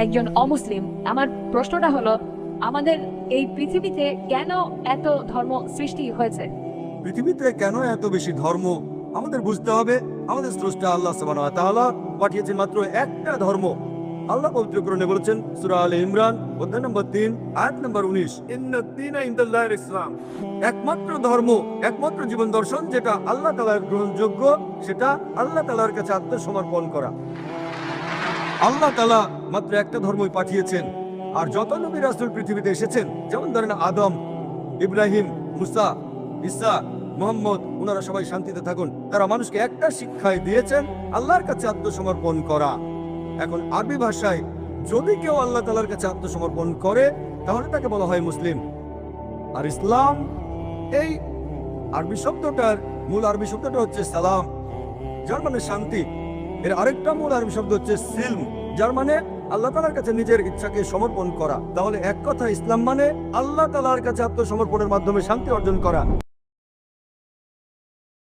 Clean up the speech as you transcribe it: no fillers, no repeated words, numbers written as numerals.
একজন অমুসলিম, আমার প্রশ্নটা হলো, আমাদের এই পৃথিবীতে কেন এত ধর্ম সৃষ্টি হয়েছে? পৃথিবীতে কেন এত বেশি ধর্ম আমাদের বুঝতে হবে। আমাদের স্রষ্টা আল্লাহ সুবহানাহু ওয়া তাআলা পাঠিয়েছেন মাত্র একটা ধর্ম। আল্লাহ পবিত্র কোরআনে বলেছেন সূরা আলে ইমরান অধ্যায় নম্বর 3 আয়াত নম্বর 19, ইন্নাদ দীনা ইনদাল্লাহিল ইসলাম। একমাত্র ধর্ম, একমাত্র জীবন দর্শন যেটা আল্লাহ তাআলার গ্রহণযোগ্য, সেটা আল্লাহ তাআলার কাছে আত্মসমর্পণ করা। আল্লাহ তাআলা মাত্র একটা ধর্মই পাঠিয়েছেন। আর যত নবী রাসূল পৃথিবীতে এসেছেন, যেমন ধরেন আদম, ইব্রাহিম, মুসা, ঈসা, মুহাম্মদ, ওনারা সবাই শান্তিতে থাকুন, তারা মানুষকে একটা শিক্ষাই দিয়েছেন, আল্লাহর কাছে আত্মসমর্পণ করা। এখন আরবি ভাষায় যদি কেউ আল্লাহ তাআলার কাছে আত্মসমর্পণ করে তাহলে তাকে বলা হয় মুসলিম। আর ইসলাম, এই আরবি শব্দটার মূল আরবি শব্দটা হচ্ছে সালাম, যার মানে শান্তি। এর আরেকটা মূল আরবি শব্দ হচ্ছে সিলম, যার মানে আল্লাহ তাআলার কাছে নিজের ইচ্ছাকে সমর্পণ করা। তাহলে এক কথা ইসলাম মানে আল্লাহ তাআলার কাছে আত্মসমর্পণের মাধ্যমে শান্তি অর্জন করা।